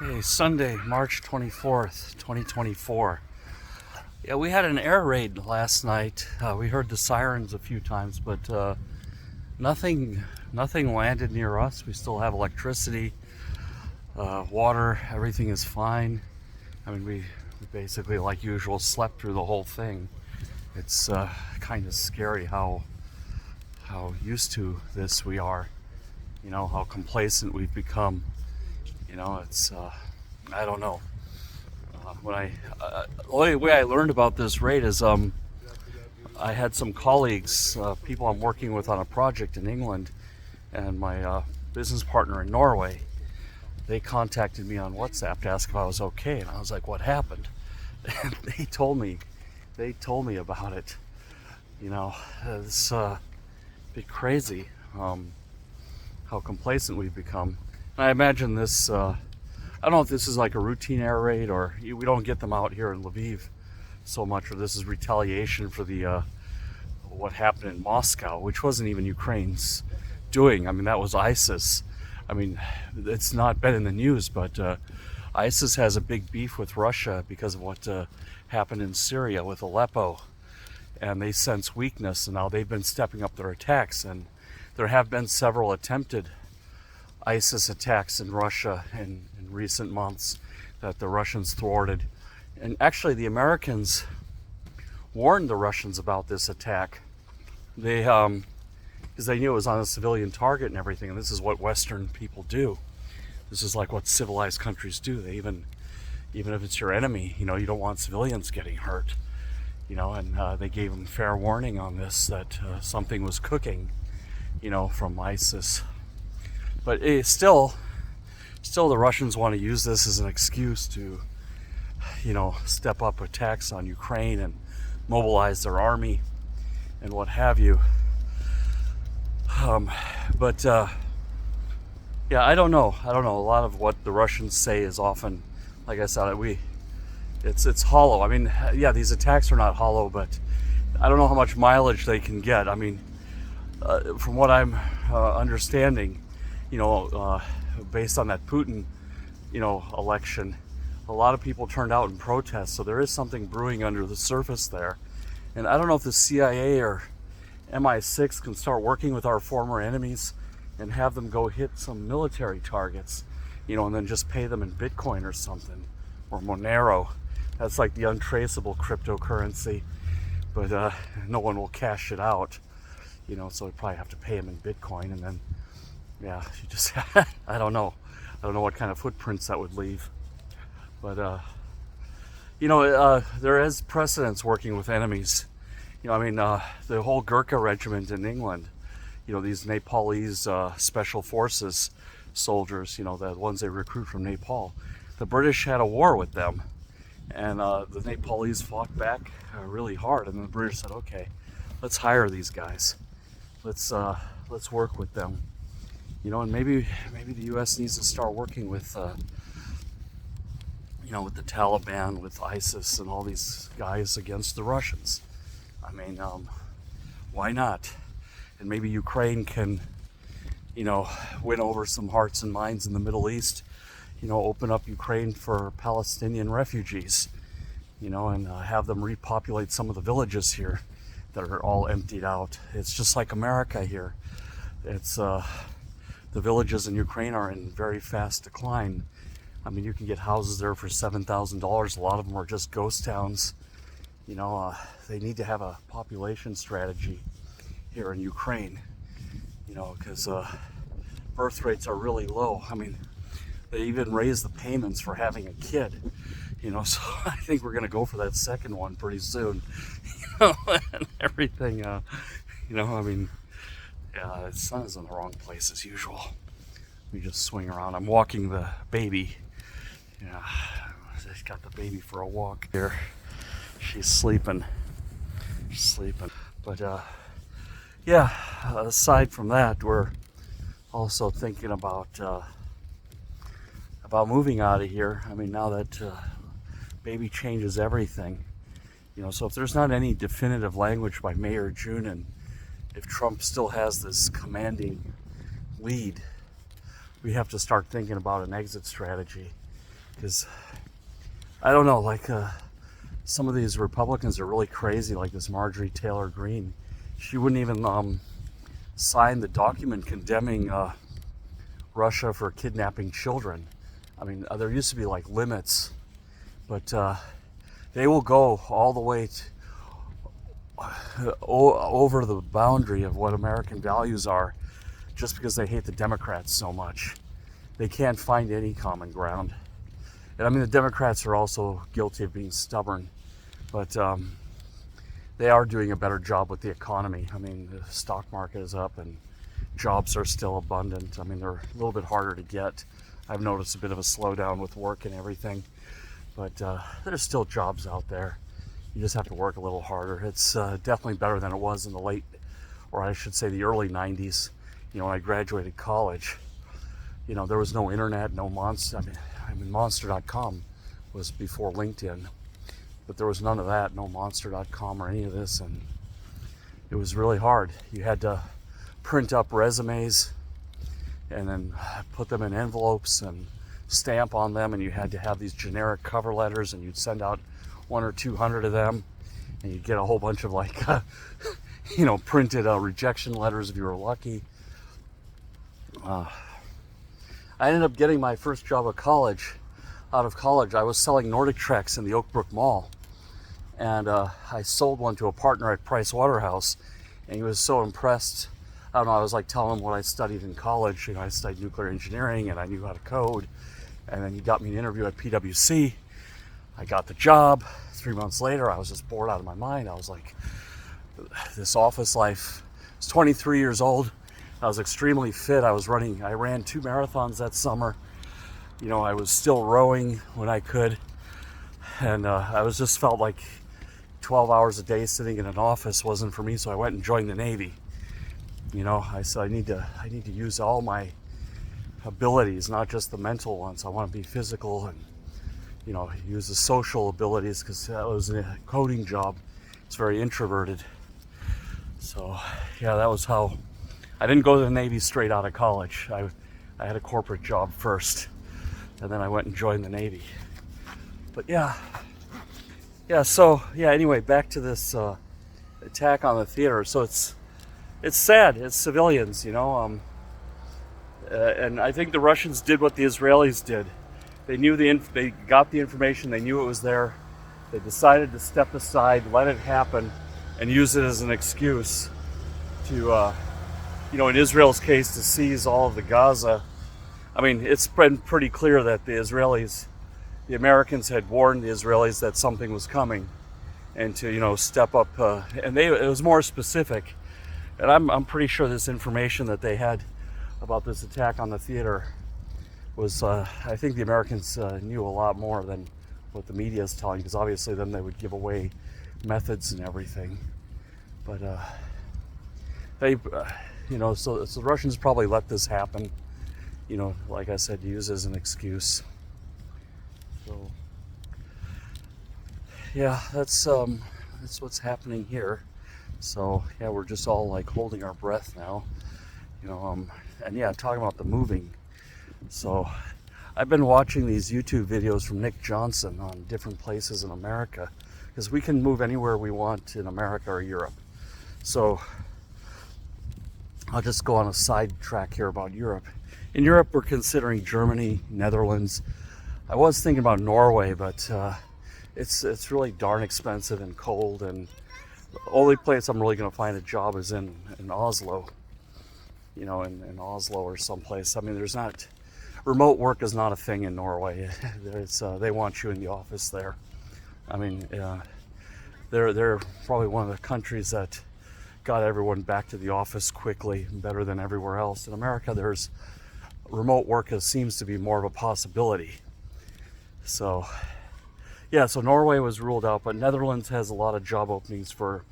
Okay, Sunday, March 24th, 2024. Yeah, we had an air raid last night. We heard the sirens a few times, but nothing landed near us. We still have electricity, water, everything is fine. I mean, we basically, like usual, slept through the whole thing. It's kind of scary how used to this we are, how complacent we've become. It's I don't know. The only way I learned about this raid is I had some colleagues, people I'm working with on a project in England, and my business partner in Norway. They contacted me on WhatsApp to ask if I was okay, and I was like, "What happened?" And they told me about it. It's a bit crazy how complacent we've become. I imagine this, I don't know if this is like a routine air raid or we don't get them out here in Lviv so much, or this is retaliation for the what happened in Moscow, which wasn't even Ukraine's doing. I mean, that was ISIS. I mean, it's not been in the news, but ISIS has a big beef with Russia because of what happened in Syria with Aleppo, and they sense weakness, and now they've been stepping up their attacks, and there have been several attempted ISIS attacks in Russia in recent months that the Russians thwarted. And actually the Americans warned the Russians about this attack. They because they knew it was on a civilian target and everything, and this is what Western people do. This is like what civilized countries do. They even if it's your enemy, you don't want civilians getting hurt. And they gave them fair warning on this, that something was cooking, from ISIS. But still the Russians want to use this as an excuse to, step up attacks on Ukraine and mobilize their army and what have you. Yeah, I don't know. A lot of what the Russians say is often, like I said, it's hollow. I mean, yeah, these attacks are not hollow, but I don't know how much mileage they can get. I mean, from what I'm understanding, based on that Putin, election, a lot of people turned out in protest. So there is something brewing under the surface there. And I don't know if the CIA or MI6 can start working with our former enemies and have them go hit some military targets, and then just pay them in Bitcoin or something, or Monero. That's like the untraceable cryptocurrency, but no one will cash it out, so we probably have to pay them in Bitcoin, and then yeah, you just I don't know what kind of footprints that would leave, but there is precedence working with enemies. The whole Gurkha regiment in England, these Nepalese special forces soldiers, the ones they recruit from Nepal. The British had a war with them, and the Nepalese fought back really hard, and the British said, "Okay, let's hire these guys. Let's work with them." And maybe the U.S. needs to start working with, with the Taliban, with ISIS, and all these guys against the Russians. I mean, why not? And maybe Ukraine can, win over some hearts and minds in the Middle East. Open up Ukraine for Palestinian refugees. And have them repopulate some of the villages here that are all emptied out. It's just like America here. It's the villages in Ukraine are in very fast decline. I mean, you can get houses there for $7,000. A lot of them are just ghost towns. They need to have a population strategy here in Ukraine, because birth rates are really low. I mean, they even raise the payments for having a kid, so I think we're going to go for that second one pretty soon, and everything, I mean, yeah, the sun is in the wrong place as usual. We just swing around. I'm walking the baby. I just got the baby for a walk here. She's sleeping. But yeah, aside from that, we're also thinking about moving out of here. I mean, now that baby changes everything. So if there's not any definitive language by May or June, and if Trump still has this commanding lead, we have to start thinking about an exit strategy. because I don't know, like some of these Republicans are really crazy, like this Marjorie Taylor Greene. She wouldn't even sign the document condemning Russia for kidnapping children. I mean, there used to be like limits, but they will go all the way over the boundary of what American values are just because they hate the Democrats so much. They can't find any common ground. And I mean, the Democrats are also guilty of being stubborn, but they are doing a better job with the economy. I mean, the stock market is up and jobs are still abundant. I mean, they're a little bit harder to get. I've noticed a bit of a slowdown with work and everything, but there's still jobs out there. You just have to work a little harder. It's definitely better than it was in the late, or I should say the early 90s. You know, when I graduated college, you know, there was no internet, no Monster. I mean, Monster.com was before LinkedIn, but there was none of that, no Monster.com or any of this, and it was really hard. You had to print up resumes and then put them in envelopes and stamp on them, and you had to have these generic cover letters, and you'd send out 100 or 200 of them, and you'd get a whole bunch of like you know, printed rejection letters if you were lucky. I ended up getting my first job out of college. I was selling Nordic Treks in the Oak Brook Mall, and I sold one to a partner at Price Waterhouse, and he was so impressed. I don't know, I was like telling him what I studied in college. You know, I studied nuclear engineering and I knew how to code, and then he got me an interview at PwC. I got the job. 3 months later, I was just bored out of my mind. I was like, this office life. I was 23 years old. I was extremely fit. I ran 2 marathons that summer. You know, I was still rowing when I could. And I was just felt like 12 hours a day sitting in an office wasn't for me. So I went and joined the Navy. You know, I said, I need to use all my abilities, not just the mental ones. I want to be physical and, you know, use the social abilities, because that was a coding job. It's very introverted. So yeah, that was how I didn't go to the Navy straight out of college. I had a corporate job first, and then I went and joined the Navy. But yeah. So anyway, back to this attack on the theater. So it's sad. It's civilians, you know. And I think the Russians did what the Israelis did. They knew they got the information. They knew it was there. They decided to step aside, let it happen, and use it as an excuse to, you know, in Israel's case, to seize all of the Gaza. I mean, it's been pretty clear that the Americans had warned the Israelis that something was coming, and to, you know, step up. And it was more specific. And I'm pretty sure this information that they had about this attack on the theater was, I think the Americans knew a lot more than what the media is telling, because obviously then they would give away methods and everything. But they, you know, so the Russians probably let this happen, you know, like I said, use as an excuse. So yeah, that's what's happening here. So yeah, we're just all like holding our breath now, you know. And yeah, talking about the moving. So I've been watching these YouTube videos from Nick Johnson on different places in America, because we can move anywhere we want in America or Europe. So I'll just go on a side track here about Europe. In Europe, we're considering Germany, Netherlands. I was thinking about Norway, but it's really darn expensive and cold, and the only place I'm really going to find a job is in Oslo. You know, in Oslo or someplace. I mean, remote work is not a thing in Norway. They want you in the office there. I mean, they're probably one of the countries that got everyone back to the office quickly, better than everywhere else. In America, there's remote work seems to be more of a possibility. So yeah, so Norway was ruled out, but Netherlands has a lot of job openings for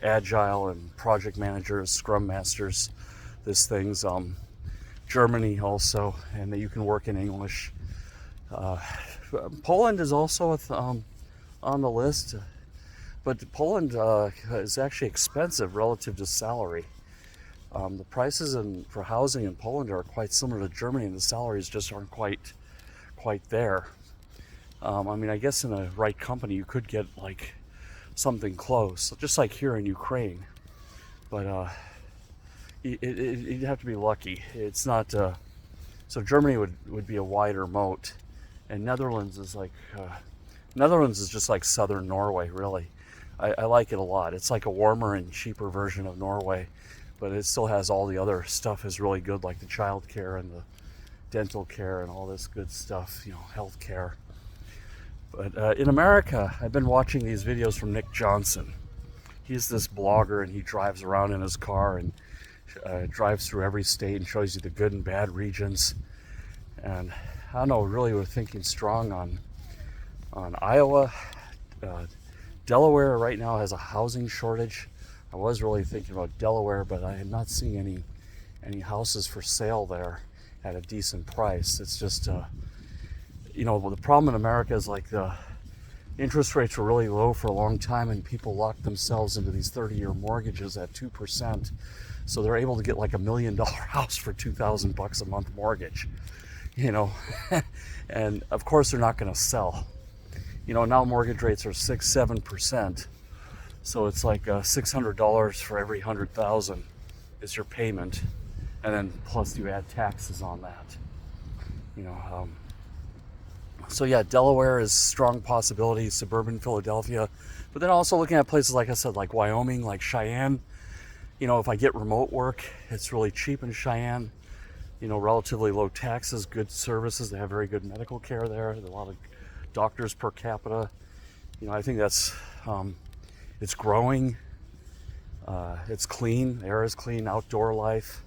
agile and project managers, scrum masters, these things. Germany also, and that you can work in English. Poland is also on the list, but Poland is actually expensive relative to salary. The prices for housing in Poland are quite similar to Germany, and the salaries just aren't quite there. I mean, I guess in the right company you could get like something close, just like here in Ukraine. But you'd have to be lucky. It's not. So Germany would be a wider moat, and Netherlands is like Netherlands is just like southern Norway, really. I like it a lot. It's like a warmer and cheaper version of Norway, but it still has all the other stuff is really good, like the child care and the dental care and all this good stuff, health care. But in America, I've been watching these videos from Nick Johnson. He's this blogger, and he drives around in his car and drives through every state and shows you the good and bad regions. And I don't know, really we're thinking strong on Iowa. Delaware right now has a housing shortage. I was really thinking about Delaware, but I am not seeing any houses for sale there at a decent price. It's just the problem in America is like the interest rates were really low for a long time, and people locked themselves into these 30-year mortgages at 2%. So they're able to get like $1 million house for $2,000 a month mortgage, and of course they're not going to sell. Now mortgage rates are 6-7%. So it's like $600 for every 100,000 is your payment, and then plus you add taxes on that. So yeah, Delaware is strong possibility, suburban Philadelphia, but then also looking at places like I said, like Wyoming, like Cheyenne. If I get remote work, it's really cheap in Cheyenne. Relatively low taxes, good services. They have very good medical care there. There's a lot of doctors per capita. I think that's it's growing. It's clean. The air is clean. Outdoor life.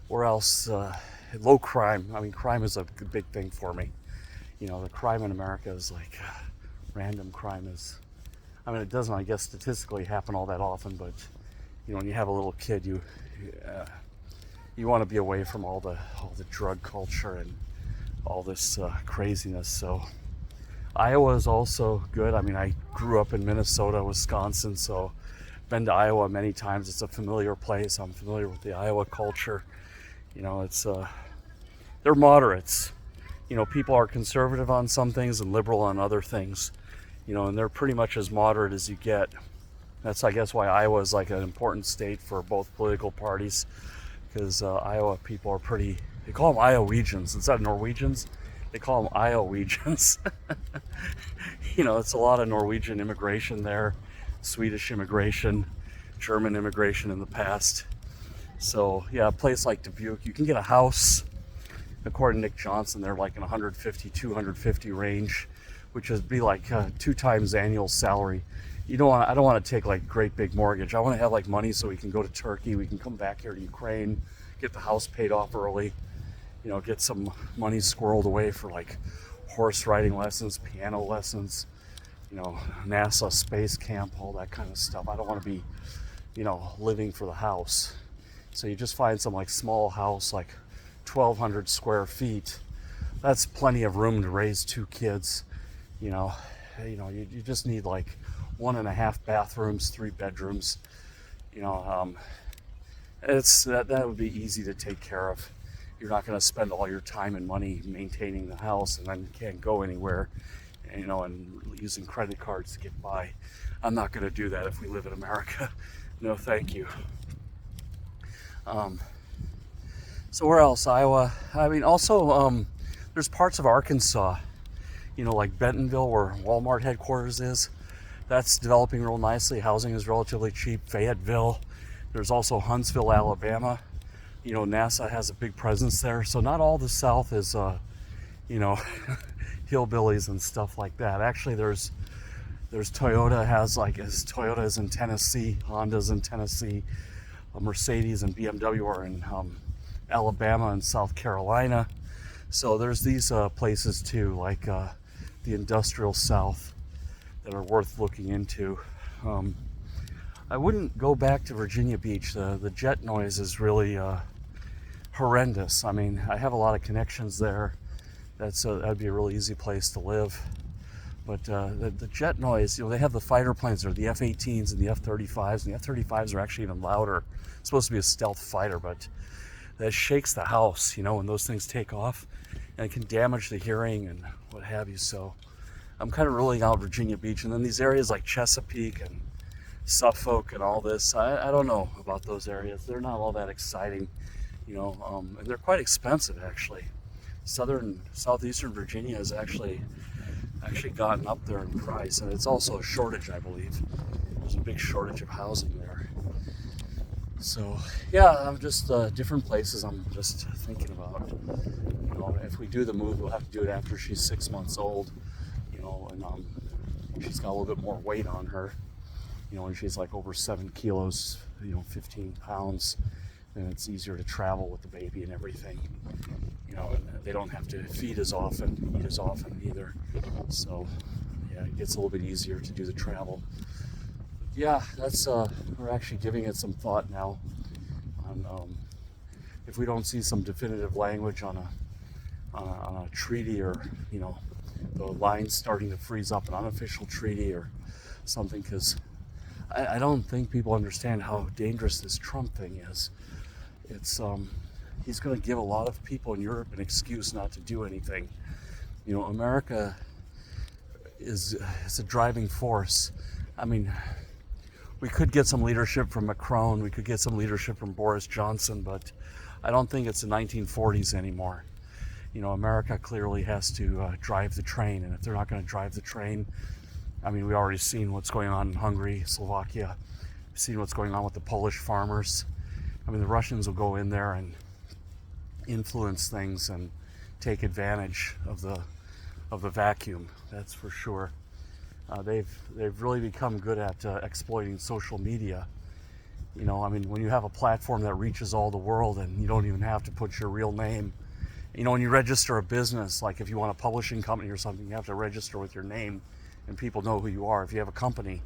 Where else? Low crime. I mean, crime is a big thing for me. The crime in America is like random crime is. I mean, it doesn't, I guess, statistically happen all that often, but when you have a little kid, you want to be away from all the drug culture and all this craziness. So Iowa is also good. I mean, I grew up in Minnesota, Wisconsin, so been to Iowa many times. It's a familiar place. I'm familiar with the Iowa culture. It's they're moderates. People are conservative on some things and liberal on other things. And they're pretty much as moderate as you get. That's, I guess, why Iowa is like an important state for both political parties, because Iowa people are pretty, they call them Iowegians instead of Norwegians. They call them Iowegians. It's a lot of Norwegian immigration there, Swedish immigration, German immigration in the past. So yeah, a place like Dubuque, you can get a house, according to Nick Johnson, they're like in 150, 250 range, which would be like 2 times annual salary. I don't want to take like great big mortgage. I want to have like money so we can go to Turkey, we can come back here to Ukraine, get the house paid off early, get some money squirreled away for like horse riding lessons, piano lessons, NASA space camp, all that kind of stuff. I don't want to be, living for the house. So you just find some like small house, like 1,200 square feet. That's plenty of room to raise 2 kids. You just need like 1.5 bathrooms, 3 bedrooms. It's that would be easy to take care of. You're not going to spend all your time and money maintaining the house, and then you can't go anywhere, and using credit cards to get by. I'm not going to do that if we live in America. No, thank you. So where else? Iowa. I mean, also there's parts of Arkansas, like Bentonville, where Walmart headquarters is. That's developing real nicely. Housing is relatively cheap. Fayetteville. There's also Huntsville, Alabama. NASA has a big presence there. So not all the South is, hillbillies and stuff like that. Actually, there's Toyota Toyota is in Tennessee, Honda's in Tennessee, Mercedes and BMW are in Alabama and South Carolina. So there's these places too, like the industrial South, that are worth looking into. I wouldn't go back to Virginia Beach. The jet noise is really horrendous. I mean, I have a lot of connections there. That'd be a really easy place to live. But the jet noise, they have the fighter planes there, the F-18s and the F-35s, and the F-35s are actually even louder. It's supposed to be a stealth fighter, but that shakes the house, when those things take off, and it can damage the hearing and what have you. So I'm kind of ruling out Virginia Beach, and then these areas like Chesapeake and Suffolk and all this. I don't know about those areas. They're not all that exciting, and they're quite expensive actually. Southeastern Virginia has actually gotten up there in price, and it's also a shortage, I believe. There's a big shortage of housing there. So yeah, I'm just different places I'm just thinking about. If we do the move, we'll have to do it after she's 6 months old, and she's got a little bit more weight on her, and she's like over 7 kilos, 15 pounds, then it's easier to travel with the baby and everything. And they don't have to feed as often, eat as often either. So yeah, it gets a little bit easier to do the travel. Yeah, that's we're actually giving it some thought now on if we don't see some definitive language on a treaty, or the lines starting to freeze up, an unofficial treaty or something, because I don't think people understand how dangerous this Trump thing is. It's he's going to give a lot of people in Europe an excuse not to do anything. America is a driving force. I mean, we could get some leadership from Macron, we could get some leadership from Boris Johnson, but I don't think it's the 1940s anymore. America clearly has to drive the train, and if they're not going to drive the train, I mean, we already seen what's going on in Hungary, Slovakia. We've seen what's going on with the Polish farmers. I mean, the Russians will go in there and influence things and take advantage of the vacuum. That's for sure. They've really become good at exploiting social media. I mean, when you have a platform that reaches all the world, and you don't even have to put your real name. When you register a business, like if you want a publishing company or something, you have to register with your name, and people know who you are. If you have a company,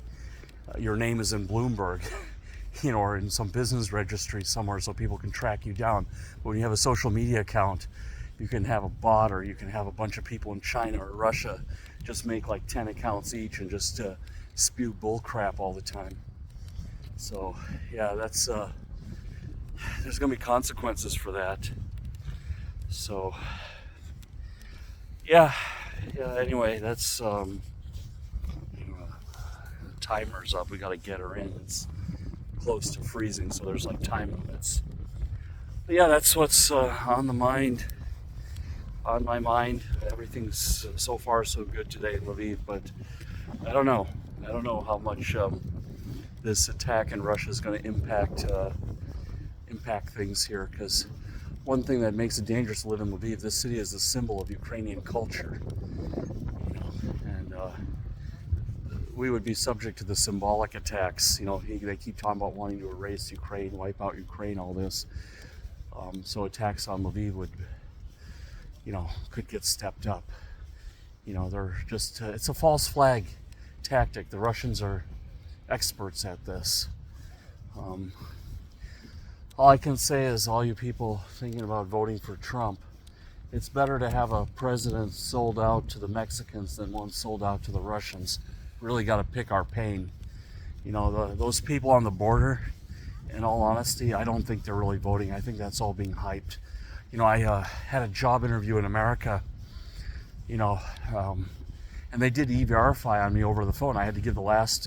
your name is in Bloomberg, or in some business registry somewhere, so people can track you down. But when you have a social media account, you can have a bot, or you can have a bunch of people in China or Russia just make like 10 accounts each and just spew bull crap all the time. So yeah, that's there's gonna be consequences for that. So yeah, anyway, that's timer's up. We got to get her in. It's close to freezing, so there's like time limits. But yeah, that's what's on my mind. Everything's so far so good today in Lviv, but I don't know how much this attack in Russia is going to impact things here, because one thing that makes it dangerous to live in Lviv, this city is a symbol of Ukrainian culture, and we would be subject to the symbolic attacks. They keep talking about wanting to erase Ukraine, wipe out Ukraine, all this. So attacks on Lviv would, could get stepped up. They're just, it's a false flag tactic. The Russians are experts at this. All I can say is, all you people thinking about voting for Trump, it's better to have a president sold out to the Mexicans than one sold out to the Russians. Really got to pick our pain. Those people on the border, in all honesty, I don't think they're really voting. I think that's all being hyped. I had a job interview in America, and they did e-verify on me over the phone. I had to give the last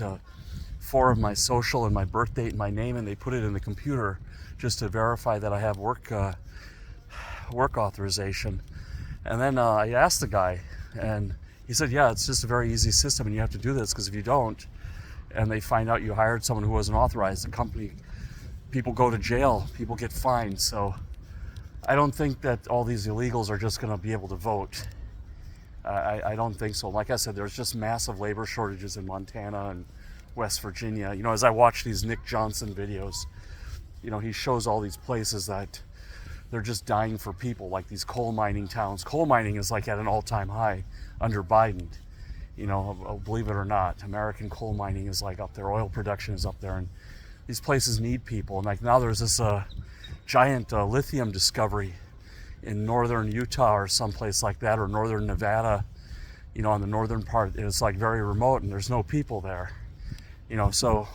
4 of my social and my birth date and my name, and they put it in the computer just to verify that I have work authorization. And then I asked the guy, and he said, yeah, it's just a very easy system, and you have to do this, because if you don't, and they find out you hired someone who wasn't authorized, the company, people go to jail, people get fined. So I don't think that all these illegals are just going to be able to vote. I don't think so. Like I said, there's just massive labor shortages in Montana and West Virginia. As I watch these Nick Johnson videos, he shows all these places that they're just dying for people, like these coal mining towns. Coal mining is like at an all-time high under Biden. Believe it or not, American coal mining is like up there. Oil production is up there, and these places need people. And like now there's this giant lithium discovery in northern Utah or someplace like that, or northern Nevada, on the northern part. And it's like very remote, and there's no people there. So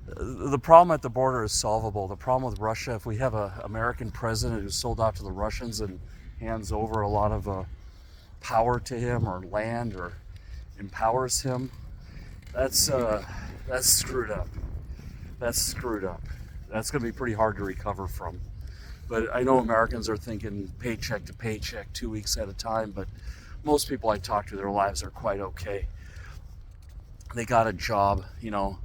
the problem at the border is solvable. The problem with Russia, if we have an American president who's sold out to the Russians and hands over a lot of power to him, or land, or empowers him, that's screwed up. That's screwed up. That's going to be pretty hard to recover from. But I know Americans are thinking paycheck to paycheck, 2 weeks at a time, but most people I talk to, their lives are quite okay. They got a job, and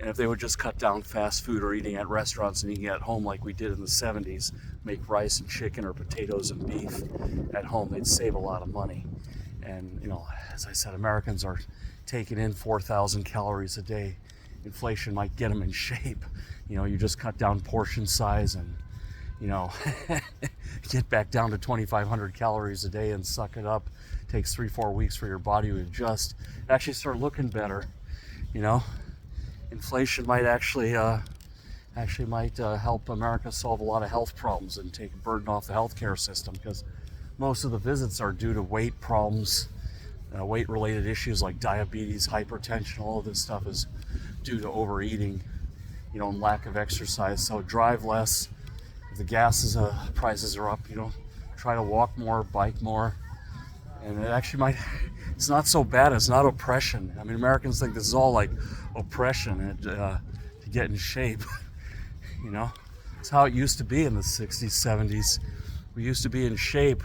if they would just cut down fast food or eating at restaurants and eating at home like we did in the 70s, make rice and chicken or potatoes and beef at home, they'd save a lot of money. And, as I said, Americans are taking in 4,000 calories a day. Inflation might get them in shape. You just cut down portion size and, get back down to 2,500 calories a day and suck it up. It takes 3-4 weeks for your body to adjust, actually start looking better. Inflation might actually help America solve a lot of health problems and take a burden off the healthcare system, because most of the visits are due to weight problems, weight-related issues like diabetes, hypertension. All of this stuff is due to overeating, and lack of exercise. So drive less. If the gas prices are up, try to walk more, bike more. And it actually it's not so bad. It's not oppression. I mean, Americans think this is all like oppression to get in shape. It's how it used to be in the 60s, 70s. We used to be in shape.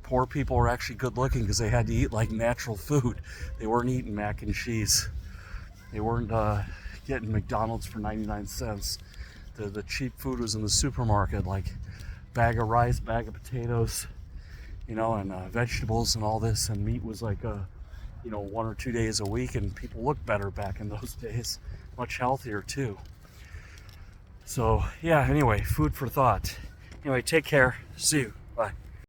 Poor people were actually good looking because they had to eat like natural food. They weren't eating mac and cheese. They weren't getting McDonald's for 99 cents. The cheap food was in the supermarket, like bag of rice, bag of potatoes, and vegetables and all this. And meat was like 1 or 2 days a week, and people looked better back in those days. Much healthier too. So yeah, anyway, food for thought. Anyway, take care. See you. Bye.